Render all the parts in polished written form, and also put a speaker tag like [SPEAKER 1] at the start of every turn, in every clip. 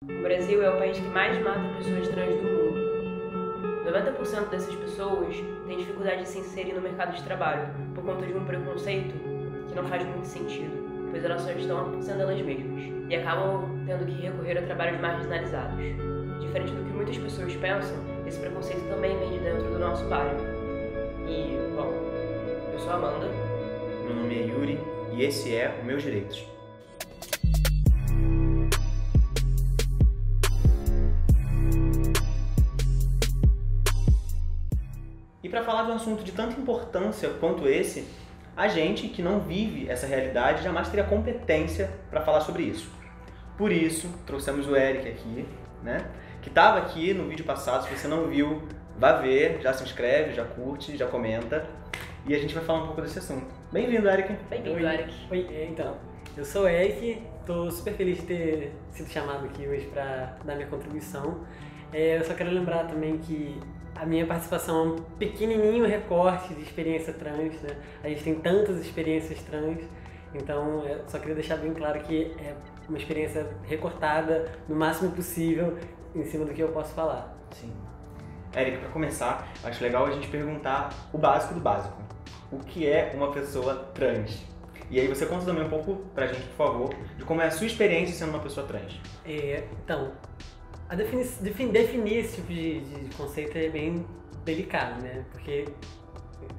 [SPEAKER 1] O Brasil é o país que mais mata pessoas trans do mundo. 90% dessas pessoas têm dificuldade de se inserir no mercado de trabalho por conta de um preconceito que não faz muito sentido, pois elas só estão sendo elas mesmas e acabam tendo que recorrer a trabalhos marginalizados. Diferente do que muitas pessoas pensam, esse preconceito também vem de dentro do nosso bairro. E, bom, eu sou a Amanda.
[SPEAKER 2] Meu nome é Yuri e esse é o Meus Direitos. E para falar de um assunto de tanta importância quanto esse, a gente que não vive essa realidade jamais teria competência para falar sobre isso. Por isso, trouxemos o Eric aqui, né? Que estava aqui no vídeo passado. Se você não viu, vá ver, já se inscreve, já curte, já comenta. E a gente vai falar um pouco desse assunto. Bem-vindo, Eric.
[SPEAKER 1] Bem-vindo, Eric.
[SPEAKER 3] Oi, então, eu sou o Eric, estou super feliz de ter sido chamado aqui hoje para dar minha contribuição. Eu só quero lembrar também que a minha participação é um pequenininho recorte de experiência trans, né? A gente tem tantas experiências trans, então eu só queria deixar bem claro que é uma experiência recortada no máximo possível em cima do que eu posso falar.
[SPEAKER 2] Sim. Eric, para começar, acho legal a gente perguntar o básico do básico. O que é uma pessoa trans? E aí você conta também um pouco pra gente, por favor, de como é a sua experiência sendo uma pessoa trans.
[SPEAKER 3] Então, definir esse tipo de conceito é bem delicado, né? Porque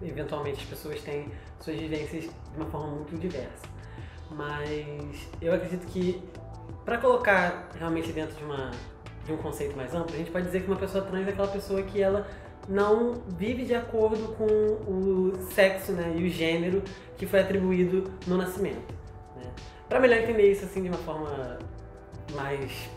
[SPEAKER 3] eventualmente as pessoas têm suas vivências de uma forma muito diversa. Mas eu acredito que para colocar realmente dentro de um conceito mais amplo, a gente pode dizer que uma pessoa trans é aquela pessoa que ela não vive de acordo com o sexo, né, e o gênero que foi atribuído no nascimento, né? Para melhor entender isso assim de uma forma mais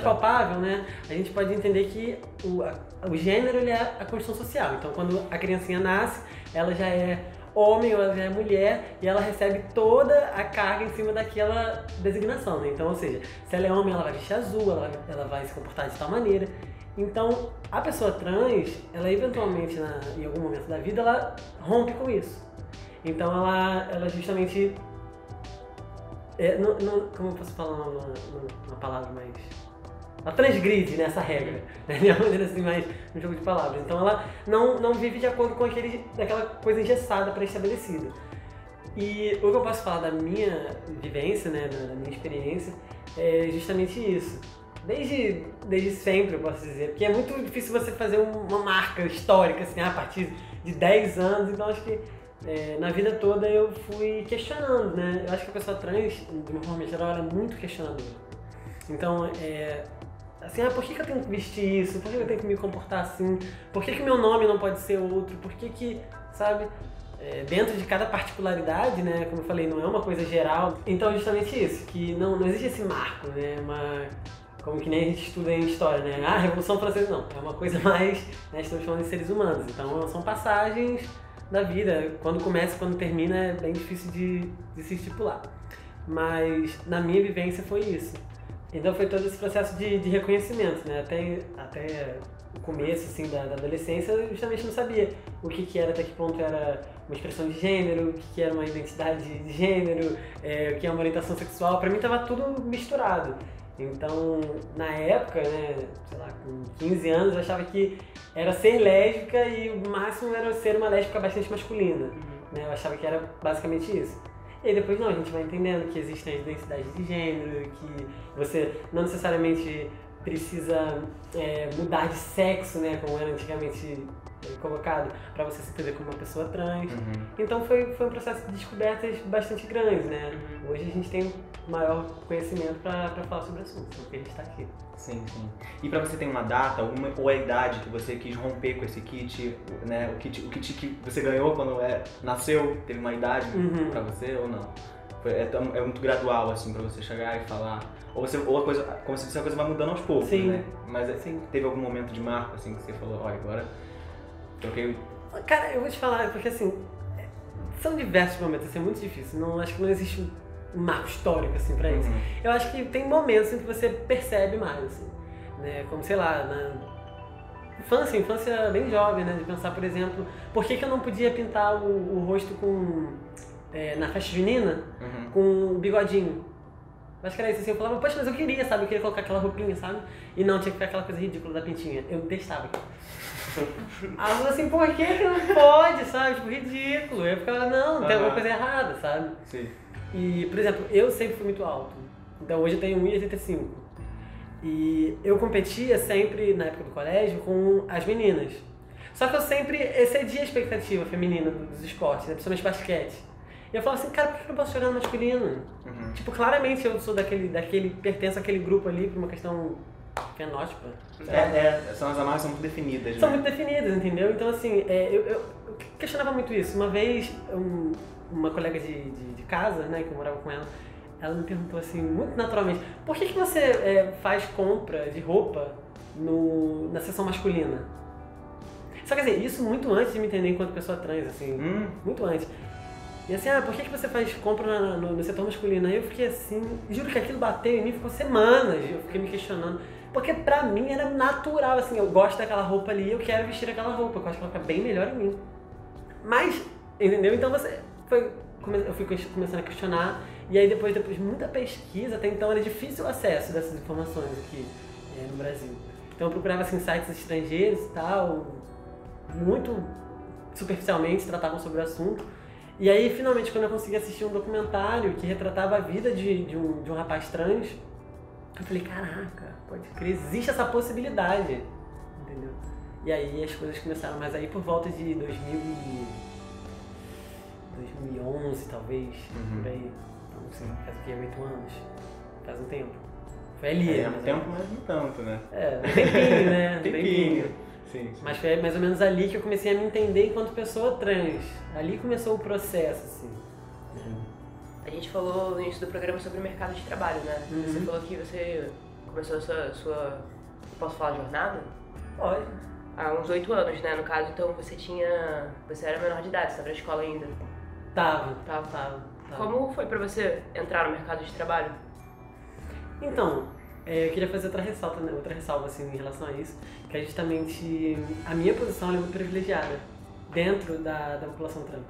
[SPEAKER 3] palpável, né? A gente pode entender que o gênero ele é a construção social. Então, quando a criancinha nasce, ela já é homem ou ela já é mulher e ela recebe toda a carga em cima daquela designação, né? Então, ou seja, se ela é homem, ela vai vestir azul, ela vai se comportar de tal maneira. Então, a pessoa trans, ela eventualmente, em algum momento da vida, ela rompe com isso. Então, ela justamente... como eu posso falar uma palavra mais... Ela transgride nessa regra, né? De uma maneira assim, mais um jogo de palavras. Então ela não vive de acordo com daquela coisa engessada, pré-estabelecida. E o que eu posso falar da minha vivência, né, da minha experiência, é justamente isso. Desde sempre, eu posso dizer, porque é muito difícil você fazer uma marca histórica, assim, a partir de 10 anos, então acho que na vida toda eu fui questionando, né? Eu acho que a pessoa trans, de uma forma geral, ela é muito questionadora. Então, assim, por que eu tenho que vestir isso? Por que eu tenho que me comportar assim? Por que meu nome não pode ser outro? Por que, sabe? Dentro de cada particularidade, né? Como eu falei, não é uma coisa geral. Então, justamente isso, que não existe esse marco, né? Como que nem a gente estuda em história, né? A Revolução Francesa não, é uma coisa mais, né? Estamos falando de seres humanos. Então, são passagens da vida. Quando começa e quando termina é bem difícil de se estipular. Mas na minha vivência foi isso. Então foi todo esse processo de reconhecimento, né? Até o começo assim, da adolescência eu justamente não sabia o que era, até que ponto era uma expressão de gênero, o que era uma identidade de gênero, o que é uma orientação sexual. Pra mim tava tudo misturado. Então, na época, né, sei lá, com 15 anos, eu achava que era ser lésbica e o máximo era ser uma lésbica bastante masculina, né? Eu achava que era basicamente isso. E aí depois não, a gente vai entendendo que existem as identidades de gênero, que você não necessariamente precisa mudar de sexo, né, como era antigamente colocado, para você se entender como uma pessoa trans. Então foi um processo de descobertas bastante grande, né? Hoje a gente tem maior conhecimento para falar sobre o assunto, porque a gente está aqui.
[SPEAKER 2] Sim, sim. E pra você tem uma data, ou a idade que você quis romper com esse kit, né? O kit que você ganhou quando nasceu, teve uma idade pra você ou não? É muito gradual, assim, pra você chegar e falar. Ou a coisa, como se disse, a coisa vai mudando aos poucos,
[SPEAKER 3] sim,
[SPEAKER 2] né? Mas
[SPEAKER 3] sim.
[SPEAKER 2] Teve algum momento de marco, assim, que você falou, olha, agora troquei.
[SPEAKER 3] Cara, eu vou te falar, porque assim, são diversos momentos, assim, é muito difícil. Acho que não existe um marco histórico, assim, pra isso. Eu acho que tem momentos em que você percebe mais, assim, né? Como, sei lá, na infância bem jovem, né? De pensar, por exemplo, por que eu não podia pintar o rosto na festa junina com o bigodinho? Acho que era isso, assim, eu falava, poxa, mas eu queria, sabe? Eu queria colocar aquela roupinha, sabe? E não, tinha que ficar aquela coisa ridícula da pintinha. Eu detestava aquilo. Aí eu falei assim, por que não pode, sabe? Tipo, ridículo. Eu ficava, não, tem alguma coisa errada, sabe?
[SPEAKER 2] Sim.
[SPEAKER 3] E, por exemplo, eu sempre fui muito alto. Então hoje eu tenho 1,85. E eu competia sempre, na época do colégio, com as meninas. Só que eu sempre excedia a expectativa feminina dos esportes, né? Principalmente basquete. E eu falava assim, cara, por que eu não posso jogar no masculino? Tipo, claramente eu sou pertenço àquele grupo ali por uma questão fenótipa.
[SPEAKER 2] São as amarras são muito definidas,
[SPEAKER 3] São
[SPEAKER 2] né?
[SPEAKER 3] muito definidas, entendeu? Então, assim, eu questionava muito isso. Uma vez, uma colega de casa, né, que eu morava com ela me perguntou assim, muito naturalmente, por que você faz compra de roupa na seção masculina? Só quer dizer, isso muito antes de me entender enquanto pessoa trans, assim, muito antes. E assim, por que você faz compra no setor masculino? Aí eu fiquei assim, juro que aquilo bateu em mim, ficou semanas, eu fiquei me questionando. Porque pra mim era natural, assim, eu gosto daquela roupa ali, eu quero vestir aquela roupa, eu acho que ela fica bem melhor em mim. Mas, entendeu? Então eu fui começando a questionar, e aí depois de muita pesquisa, até então era difícil o acesso dessas informações aqui no Brasil. Então eu procurava assim, sites estrangeiros e tal, muito superficialmente tratavam sobre o assunto. E aí, finalmente, quando eu consegui assistir um documentário que retratava a vida de um rapaz trans, eu falei, caraca, pode crer, existe essa possibilidade, entendeu? E aí as coisas começaram, mas aí por volta de 2011, talvez, por aí. Então, assim, faz o quê? 8 anos? Faz um tempo. Foi ali.
[SPEAKER 2] Um tempo, mas não tanto, né?
[SPEAKER 3] Um tempinho, né?
[SPEAKER 2] Tempinho. Sim.
[SPEAKER 3] Mas foi mais ou menos ali que eu comecei a me entender enquanto pessoa trans. Ali começou o processo, assim.
[SPEAKER 1] A gente falou no início do programa sobre o mercado de trabalho, né? Você falou que você começou a sua... Posso falar jornada?
[SPEAKER 3] Pode.
[SPEAKER 1] Há uns 8 anos, né? No caso, então você era menor de idade, você estava na escola ainda.
[SPEAKER 3] Tava.
[SPEAKER 1] Como foi pra você entrar no mercado de trabalho?
[SPEAKER 3] Então, eu queria fazer outra ressalva assim, em relação a isso, que é justamente a minha posição é muito privilegiada dentro da população trans.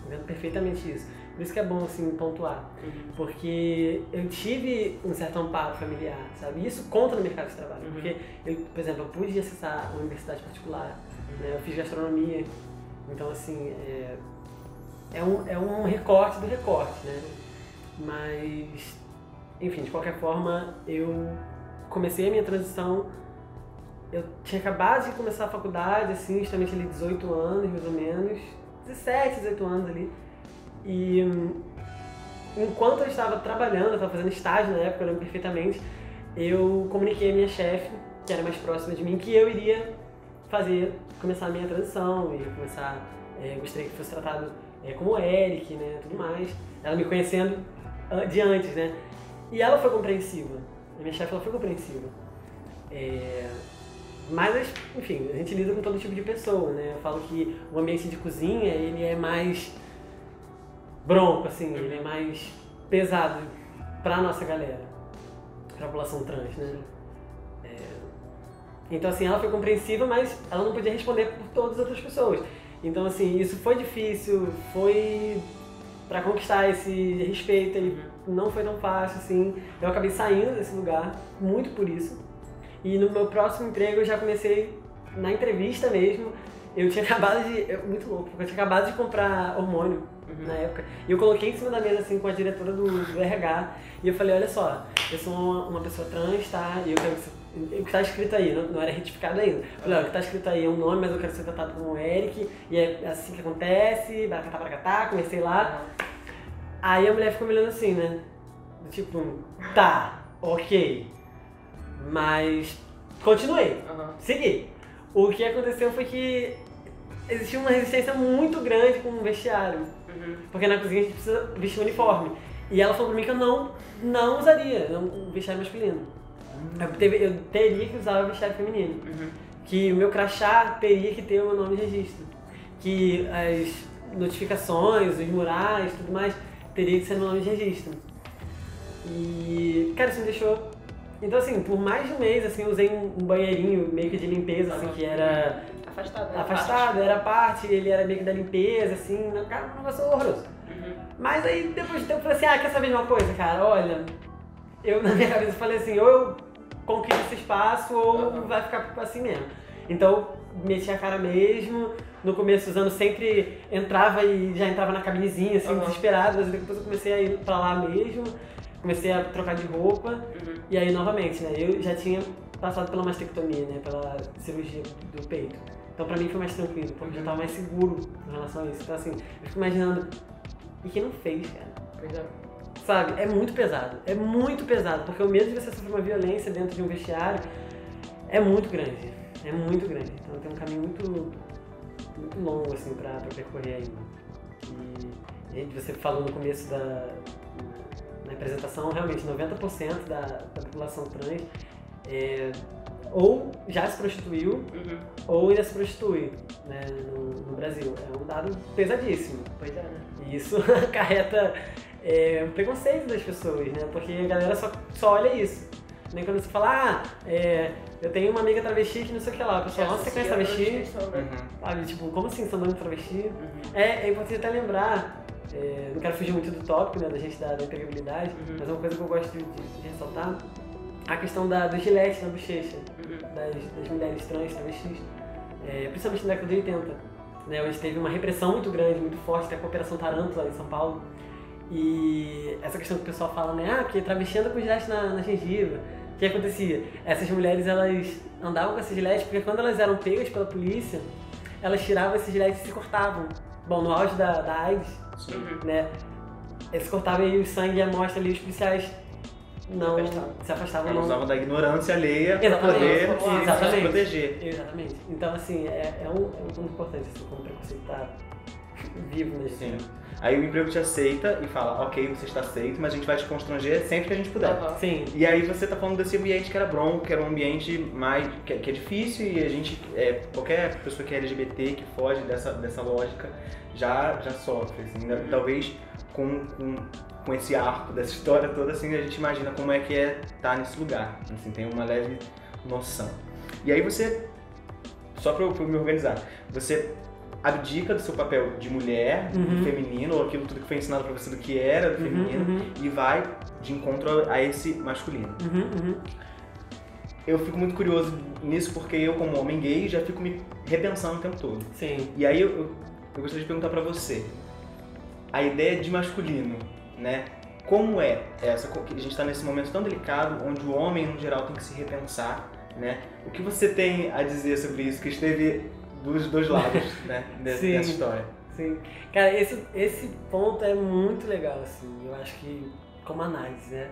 [SPEAKER 3] Vendo perfeitamente isso. Por isso que é bom assim, pontuar. Porque eu tive um certo amparo familiar, sabe? E isso conta no mercado de trabalho. Porque, por exemplo, eu pude acessar uma universidade particular, né? Eu fiz gastronomia. Então, assim, é um recorte do recorte, né? Mas, enfim, de qualquer forma, eu comecei a minha transição. Eu tinha acabado de começar a faculdade, assim, justamente ali 18 anos, mais ou menos. 17, 18 anos ali. E enquanto eu estava trabalhando, eu estava fazendo estágio na época, eu lembro perfeitamente, eu comuniquei a minha chefe, que era mais próxima de mim, que eu iria começar a minha transição, gostaria que fosse tratado como o Eric, né, tudo mais. Ela me conhecendo de antes, né. E ela foi compreensiva, a minha chefe ela foi compreensiva. Mas, enfim, a gente lida com todo tipo de pessoa, né. Eu falo que o ambiente de cozinha, ele é mais bronco, assim, ele é mais pesado pra nossa galera, pra população trans, né. Então, assim, ela foi compreensiva, mas ela não podia responder por todas as outras pessoas. Então, assim, isso foi difícil, foi pra conquistar esse respeito, ele não foi tão fácil, assim. Eu acabei saindo desse lugar, muito por isso. E no meu próximo emprego eu já comecei, na entrevista mesmo, eu tinha acabado muito louco, porque eu tinha acabado de comprar hormônio na época. E eu coloquei em cima da mesa, assim, com a diretora do RH, e eu falei, olha só, eu sou uma pessoa trans, tá? E eu quero que você... O que tá escrito aí, não era retificado ainda. Eu falei, o que tá escrito aí é um nome, mas eu quero ser tratado como o Eric, e é assim que acontece, baracatá, comecei lá. Aí a mulher ficou me olhando assim, né? Tipo, tá, ok. Mas continuei, segui. O que aconteceu foi que existia uma resistência muito grande com o vestiário. Porque na cozinha a gente precisa vestir um uniforme. E ela falou pra mim que eu não usaria um vestiário masculino. Eu teria que usar o vestiário feminino. Que o meu crachá teria que ter o meu nome de registro. Que as notificações, os murais, tudo mais, teria que ser meu nome de registro. E, cara, isso me deixou... Então, assim, por mais de um mês, assim, eu usei um banheirinho meio que de limpeza, assim, que era... Afastado, era parte, ele era meio que da limpeza, assim, cara, um negócio horroroso. Mas aí, depois de tempo, eu falei assim, quer saber de uma coisa, cara? Olha, eu na minha cabeça falei assim, ou eu conquisto esse espaço ou vai ficar assim mesmo. Então, meti a cara mesmo, no começo dos anos sempre entrava e já entrava na cabinezinha, assim, desesperado, mas depois eu comecei a ir pra lá mesmo, comecei a trocar de roupa, e aí novamente, né, eu já tinha passado pela mastectomia, né, pela cirurgia do peito. Então pra mim foi mais tranquilo, porque eu já tava mais seguro em relação a isso. Então assim, eu fico imaginando, e quem não fez, cara?
[SPEAKER 1] Pois é.
[SPEAKER 3] Sabe, é muito pesado, porque o medo de você sofrer uma violência dentro de um vestiário é muito grande. Então tem um caminho muito longo, assim, pra percorrer ainda. E você falou no começo na apresentação, realmente 90% da população trans ou já se prostituiu ou ainda se prostitui, né, no Brasil. É um dado pesadíssimo.
[SPEAKER 1] Pois é, né?
[SPEAKER 3] E isso acarreta um preconceito das pessoas, né? Porque a galera só olha isso. Nem quando você fala, eu tenho uma amiga travesti que não sei o que lá. A pessoa, nossa, você conhece travesti? Sabe, tipo, como assim, você tá andando de travesti? É importante até lembrar, não quero fugir muito do tópico, né, da gente da empregabilidade, mas uma coisa que eu gosto de ressaltar, a questão do gilete na bochecha, das mulheres trans, travestis, principalmente na década de 80, né, onde teve uma repressão muito grande, muito forte, até com a Operação Tarântula em São Paulo. E essa questão que o pessoal fala, né, porque travesti anda com gilete na gengiva. O que acontecia? Essas mulheres, elas andavam com esse gilete porque quando elas eram pegas pela polícia, elas tiravam esse gilete e se cortavam. Bom, no auge da AIDS, né, eles se cortavam e o sangue e a amostra ali, os policiais não se afastavam.
[SPEAKER 2] Elas usavam da ignorância alheia para poder se proteger.
[SPEAKER 3] Exatamente. Então, assim, é um ponto importante, assim, como o preconceito tá vivo na gente.
[SPEAKER 2] Aí o emprego te aceita e fala, ok, você está aceito, mas a gente vai te constranger sempre que a gente puder.
[SPEAKER 3] Sim.
[SPEAKER 2] E aí você tá falando desse ambiente que era bronco, que era um ambiente mais que é difícil e a gente, qualquer pessoa que é LGBT, que foge dessa lógica, já sofre, assim, talvez com esse arco dessa história toda, assim, a gente imagina como é que estar nesse lugar, assim, tem uma leve noção. E aí você, só pra eu me organizar, você abdica do seu papel de mulher, do feminino, ou aquilo tudo que foi ensinado pra você do que era do feminino, e vai de encontro a esse masculino. Eu fico muito curioso nisso porque eu, como homem gay, já fico me repensando o tempo todo.
[SPEAKER 3] Sim.
[SPEAKER 2] E aí eu gostaria de perguntar pra você, a ideia de masculino, né? Como é essa, que a gente está nesse momento tão delicado, onde o homem, no geral, tem que se repensar, né? O que você tem a dizer sobre isso, que esteve dos dois lados, né, dessa história?
[SPEAKER 3] Sim. Cara, esse ponto é muito legal, assim, eu acho que como análise, né?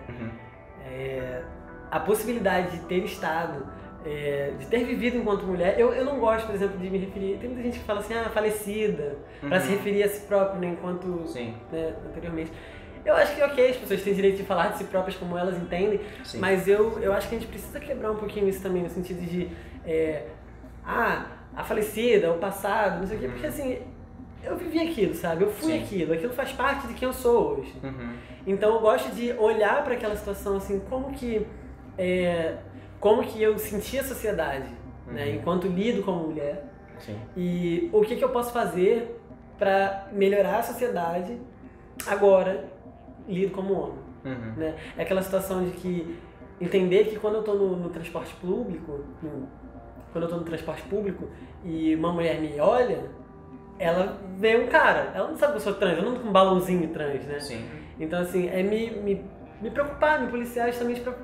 [SPEAKER 3] A possibilidade de ter estado, de ter vivido enquanto mulher, eu não gosto, por exemplo, de me referir, tem muita gente que fala assim, falecida, pra se referir a si próprio, né, enquanto, né, anteriormente. Eu acho que ok, as pessoas têm direito de falar de si próprias como elas entendem, mas eu acho que a gente precisa quebrar um pouquinho isso também, no sentido de, a falecida, o passado, não sei o quê, porque assim, eu vivi aquilo, sabe? Eu fui aquilo faz parte de quem eu sou hoje. Então eu gosto de olhar para aquela situação assim, como que eu senti a sociedade, né? Enquanto lido como mulher, e o que eu posso fazer para melhorar a sociedade agora, lido como homem. Né? É aquela situação de que entender que quando eu estou no transporte público, e uma mulher me olha, ela vê um cara, ela não sabe que eu sou trans, eu não ando com um balãozinho trans, né? Então assim, me preocupar, me policiar justamente para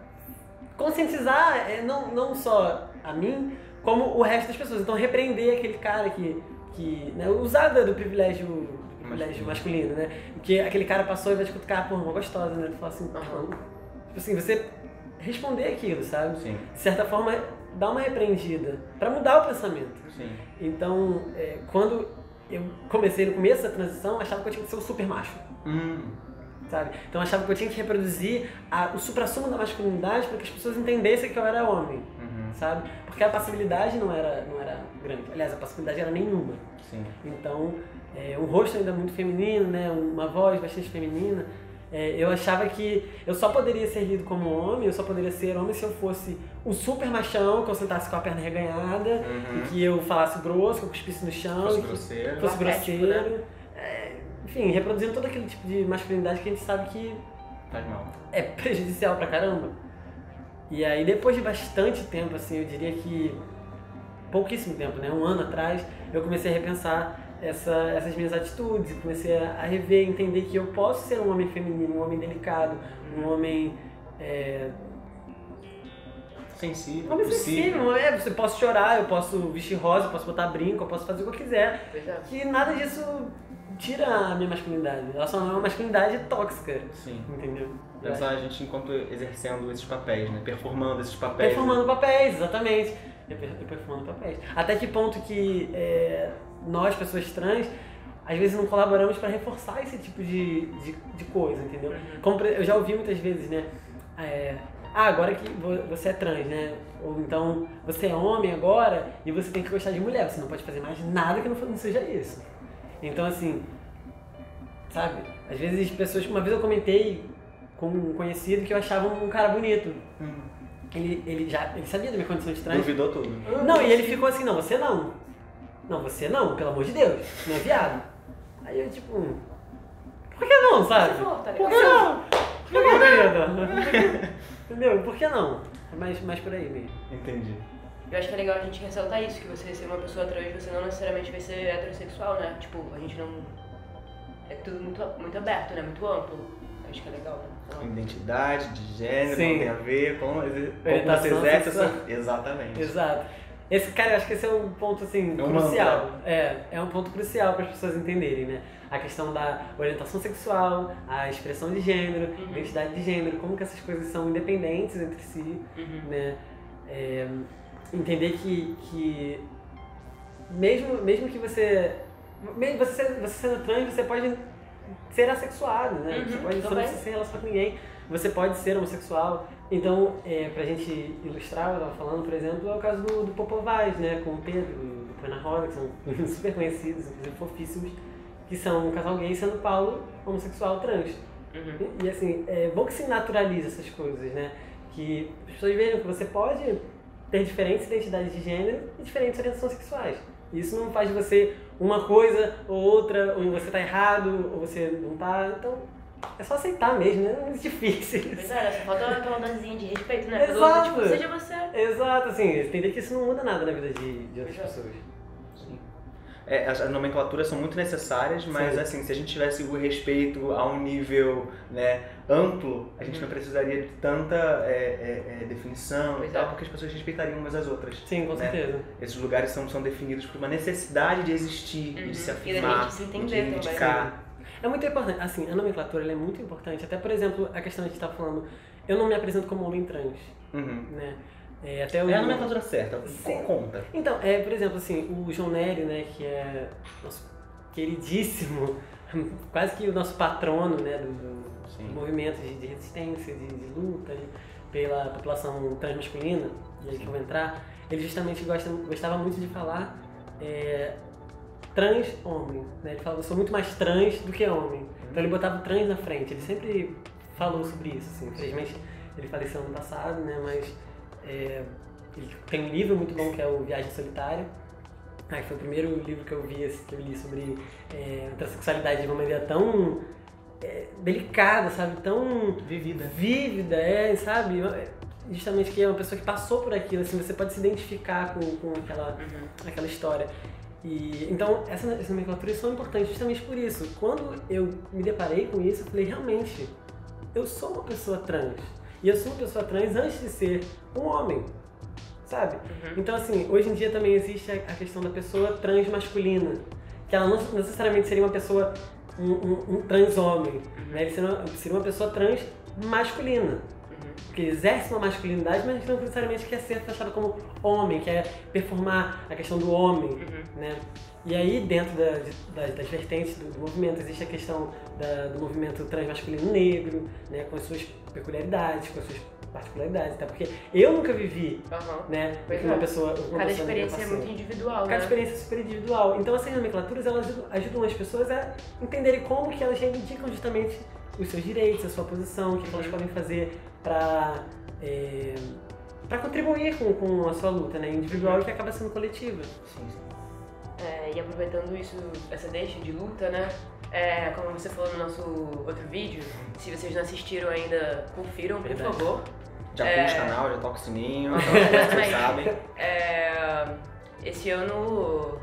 [SPEAKER 3] conscientizar, não só a mim, como o resto das pessoas. Então repreender aquele cara que né, usar do privilégio masculino, né? Porque aquele cara passou e vai te cutucar, porra, uma gostosa, né? Tu fala assim, tipo assim, você responder aquilo, sabe? De certa forma, dar uma repreendida, pra mudar o pensamento. Então, quando eu comecei no começo da transição, achava que eu tinha que ser um super macho. Sabe? Então eu achava que eu tinha que reproduzir o suprassumo da masculinidade para que as pessoas entendessem que eu era homem, sabe? Porque a passibilidade não era grande. Aliás, a passibilidade era nenhuma. Então, um rosto ainda muito feminino, né? Uma voz bastante feminina. Eu achava que eu só poderia ser lido como homem, eu só poderia ser homem se eu fosse um super machão, que eu sentasse com a perna reganhada, e que eu falasse grosso, que eu cuspisse no chão, fosse grosseiro. Enfim, reproduzindo todo aquele tipo de masculinidade que a gente sabe que
[SPEAKER 2] Faz mal.
[SPEAKER 3] é prejudicial pra caramba. E aí depois de bastante tempo, assim, eu diria que pouquíssimo tempo, né? 1 ano atrás, eu comecei a repensar essas minhas atitudes, comecei a rever, entender que eu posso ser um homem feminino, um homem delicado, um homem
[SPEAKER 2] Sensível,
[SPEAKER 3] homem
[SPEAKER 2] possível.
[SPEAKER 3] sensível, você posso chorar, eu posso vestir rosa, eu posso botar brinco, eu posso fazer o que eu quiser.
[SPEAKER 1] Pois é.
[SPEAKER 3] Que nada disso tira a minha masculinidade. Ela só não é uma masculinidade tóxica.
[SPEAKER 2] Sim.
[SPEAKER 3] Entendeu?
[SPEAKER 2] Pensar a gente enquanto exercendo esses papéis, né? Performando esses papéis.
[SPEAKER 3] Performando papéis, exatamente. Performando papéis. Até que ponto que nós, pessoas trans, às vezes não colaboramos para reforçar esse tipo de coisa, entendeu? Como eu já ouvi muitas vezes, né? Agora que você é trans, né? Ou então você é homem agora e você tem que gostar de mulher. Você não pode fazer mais nada que não seja isso. Então, assim, sabe? Às vezes pessoas... Uma vez eu comentei com um conhecido que eu achava um cara bonito. Ele sabia da minha condição de trans.
[SPEAKER 2] Duvidou tudo.
[SPEAKER 3] Não, e ele ficou assim, não, você não. Não, você não, pelo amor de Deus. Não é viado. Aí eu, tipo... Por que não, sabe?
[SPEAKER 1] Por
[SPEAKER 3] Por que não? Por que não? Entendeu? Por que não? É mais por aí mesmo.
[SPEAKER 2] Entendi.
[SPEAKER 1] Eu acho que é legal a gente ressaltar isso, que você ser uma pessoa trans, você não necessariamente vai ser heterossexual, né? Tipo, a gente não... É tudo muito aberto, né? Muito amplo. Acho que é legal, né?
[SPEAKER 2] Identidade, de gênero,
[SPEAKER 3] Sim.
[SPEAKER 2] não tem a ver com
[SPEAKER 3] Orientação
[SPEAKER 2] você exerce
[SPEAKER 3] sexual.
[SPEAKER 2] Exatamente.
[SPEAKER 3] Exato. Cara, eu acho que esse é um ponto, assim,
[SPEAKER 2] É um
[SPEAKER 3] crucial. É um ponto crucial para as pessoas entenderem, né? A questão da orientação sexual, a expressão de gênero, identidade de gênero, como que essas coisas são independentes entre si, né? Entender que mesmo que você sendo trans, você pode ser assexuado, né? Você pode não se relacionar com ninguém, você pode ser homossexual. Então, pra gente ilustrar, eu estava falando, por exemplo, é o caso do Popovaz, né? Com o Pedro, do Põe na Roda, que são super conhecidos, inclusive fofíssimos, que são um casal gay, sendo Paulo homossexual trans. E assim, é bom que se naturalize essas coisas, né? Que as pessoas vejam que você pode ter diferentes identidades de gênero e diferentes orientações sexuais. Isso não faz de você uma coisa ou outra, ou você tá errado, ou você não tá. Então, é só aceitar mesmo, né? Não é muito difícil.
[SPEAKER 1] Pois é, só falta aquela dosezinha de respeito, né?
[SPEAKER 3] Exato.
[SPEAKER 1] Tipo, seja você.
[SPEAKER 3] Exato, assim, entender que isso não muda nada na vida de outras pessoas.
[SPEAKER 2] Sim. As nomenclaturas são muito necessárias, mas assim, se a gente tivesse o respeito a um nível, né, amplo, a gente não precisaria de tanta definição e tal, porque as pessoas respeitariam umas às outras.
[SPEAKER 3] Sim, com certeza.
[SPEAKER 2] Esses lugares são definidos por uma necessidade de existir, e de se afirmar,
[SPEAKER 1] e da gente se entender
[SPEAKER 2] de reivindicar.
[SPEAKER 3] É muito importante, assim, a nomenclatura ela é muito importante. Até, por exemplo, a questão que a gente tá falando, eu não me apresento como homem trans, né? Até
[SPEAKER 2] É a nomenclatura certa, conta.
[SPEAKER 3] Então, por exemplo, assim, o João Nery, né, que é nosso queridíssimo, quase que o nosso patrono, né, do movimento de resistência, de luta pela população transmasculina, e aí que eu vou entrar, ele justamente gostava muito de falar trans-homem, né? Ele falava, eu sou muito mais trans do que homem. Então ele botava trans na frente, ele sempre falou sobre isso, assim. Infelizmente ele faleceu ano passado, né? Mas ele tem um livro muito bom que é o Viagem Solitária. Que foi o primeiro livro que eu li sobre transexualidade de uma maneira tão delicada, sabe? Tão vívida, sabe? Justamente que é uma pessoa que passou por aquilo, assim, você pode se identificar com aquela história. Então, essas nomenclaturas são importantes justamente por isso. Quando eu me deparei com isso, eu falei, realmente, eu sou uma pessoa trans. E eu sou uma pessoa trans antes de ser um homem, sabe? Então, assim, hoje em dia também existe a questão da pessoa trans masculina, que ela não necessariamente seria uma pessoa, um trans homem, né? Ele seria uma pessoa trans masculina. Que exerce uma masculinidade, mas não necessariamente quer ser taxado como homem, quer performar a questão do homem, né? E aí, dentro das vertentes do movimento, existe a questão do movimento transmasculino negro, né? Com as suas peculiaridades, com as suas particularidades, até porque eu nunca vivi, né? Uma pessoa...
[SPEAKER 1] Cada experiência é muito individual,
[SPEAKER 3] Cada experiência é super individual. Então, essas nomenclaturas, elas ajudam as pessoas a entenderem como que elas reivindicam justamente os seus direitos, a sua posição, o que elas podem fazer para contribuir com a sua luta, né, individual e que acaba sendo coletiva.
[SPEAKER 2] Sim.
[SPEAKER 1] E aproveitando essa deixa de luta, né, Como você falou no nosso outro vídeo, se vocês não assistiram ainda, confiram, por
[SPEAKER 3] Verdade.
[SPEAKER 1] favor.
[SPEAKER 2] Já curte o canal, já toca o sininho, então vocês sabem.
[SPEAKER 1] Esse ano,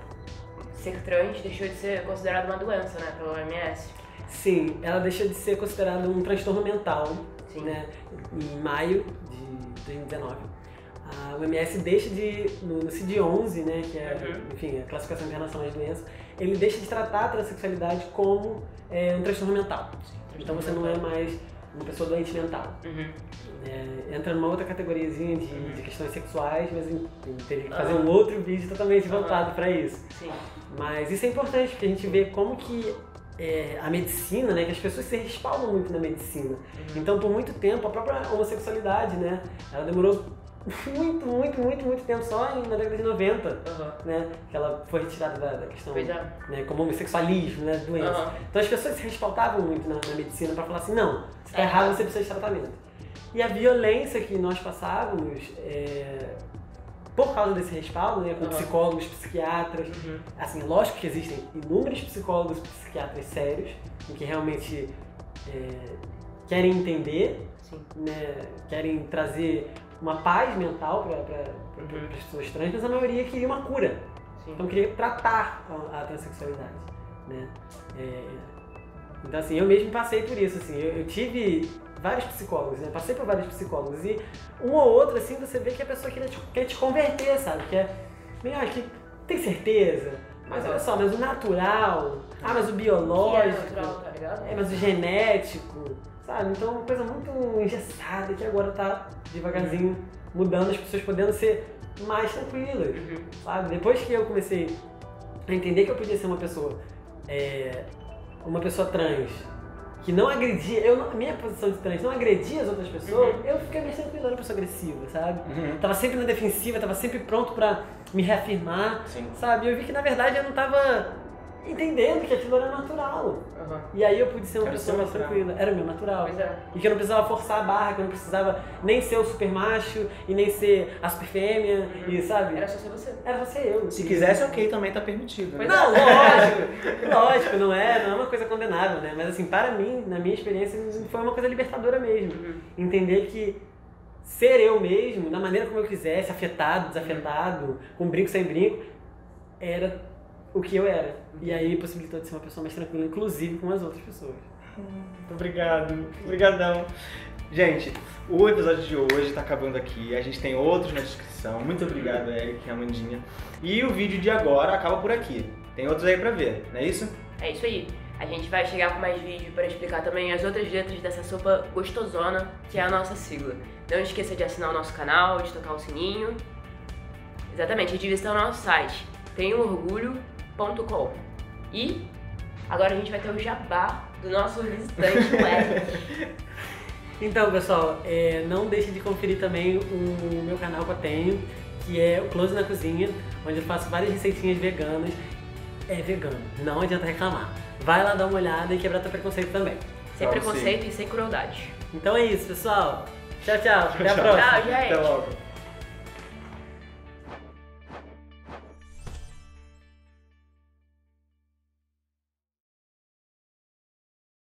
[SPEAKER 1] ser trans deixou de ser considerado uma doença, né, pela OMS.
[SPEAKER 3] Sim, ela deixa de ser considerada um transtorno mental,
[SPEAKER 1] Sim.
[SPEAKER 3] né? Em maio de 2019. A OMS deixa de, no CID-11, né, que é, enfim, a classificação internacional de doenças, ele deixa de tratar a transexualidade como um transtorno mental. Então você não é mais uma pessoa doente mental. Entra numa outra categoriazinha de questões sexuais, mas teve que fazer um outro vídeo totalmente voltado para isso.
[SPEAKER 1] Sim.
[SPEAKER 3] Mas isso é importante, porque a gente vê como que a medicina, né, que as pessoas se respaldam muito na medicina. Então, por muito tempo, a própria homossexualidade, né, ela demorou muito tempo, só na década de 90, né, que ela foi retirada da questão, né, como homossexualismo, né, doença. Então, as pessoas se respaldavam muito na medicina para falar assim, não, se tá errado, você precisa de tratamento. E a violência que nós passávamos, por causa desse respaldo, né, com psicólogos, psiquiatras, assim, lógico que existem inúmeros psicólogos, psiquiatras sérios, em que realmente querem entender, né, querem trazer uma paz mental para as pessoas trans, mas a maioria queria uma cura. Então queria tratar a transexualidade, né? Então assim, eu mesmo passei por isso, assim, eu tive vários psicólogos, né? Passei por vários psicólogos e um ou outro, assim, você vê que a pessoa quer te converter, sabe? Que é meio, que tem certeza? Mas olha só, mas o natural, mas o biológico,
[SPEAKER 1] Que é natural, tá ligado?
[SPEAKER 3] mas o genético, sabe? Então é uma coisa muito engessada que agora tá devagarzinho mudando, as pessoas podendo ser mais tranquilas, sabe? Depois que eu comecei a entender que eu podia ser uma pessoa trans, que não agredia, minha posição de trans não agredia as outras pessoas, eu fiquei mais tranquila, era uma pessoa agressiva, sabe? Tava sempre na defensiva, tava sempre pronto pra me reafirmar, sabe? Eu vi que na verdade eu não tava entendendo que aquilo era natural. E aí eu pude ser uma pessoa mais tranquila. Era o meu natural. E que eu não precisava forçar a barra, que eu não precisava nem ser o super macho e nem ser a super fêmea, e sabe?
[SPEAKER 1] Era só ser você.
[SPEAKER 3] Era só ser eu.
[SPEAKER 2] Se quisesse, ok, também tá permitido. Né?
[SPEAKER 3] Não, lógico, não é uma coisa condenável, né? Mas assim, para mim, na minha experiência, foi uma coisa libertadora mesmo. Entender que ser eu mesmo, da maneira como eu quisesse, afetado, desafetado, com brinco, sem brinco, era o que eu era. E aí possibilitou de ser uma pessoa mais tranquila, inclusive com as outras pessoas.
[SPEAKER 2] Muito obrigado. Obrigadão. Gente, o episódio de hoje tá acabando aqui. A gente tem outros na descrição. Muito obrigado, Eric e Amandinha. E o vídeo de agora acaba por aqui. Tem outros aí pra ver, não é isso?
[SPEAKER 1] É isso aí. A gente vai chegar com mais vídeo para explicar também as outras letras dessa sopa gostosona, que é a nossa sigla. Não esqueça de assinar o nosso canal, de tocar o sininho. Exatamente, e de visitar o nosso site, tenhoorgulho.com. E agora a gente vai ter o jabá do nosso visitante, o Eric.
[SPEAKER 3] Então, pessoal, não deixe de conferir também o meu canal que eu tenho, que é o Close na Cozinha, onde eu faço várias receitinhas veganas. É vegano, não adianta reclamar. Vai lá dar uma olhada e quebrar teu preconceito também.
[SPEAKER 1] Sem preconceito e sem crueldade.
[SPEAKER 3] Então é isso, pessoal. Tchau, tchau. Até a próxima.
[SPEAKER 1] Tchau, gente.
[SPEAKER 2] Até logo.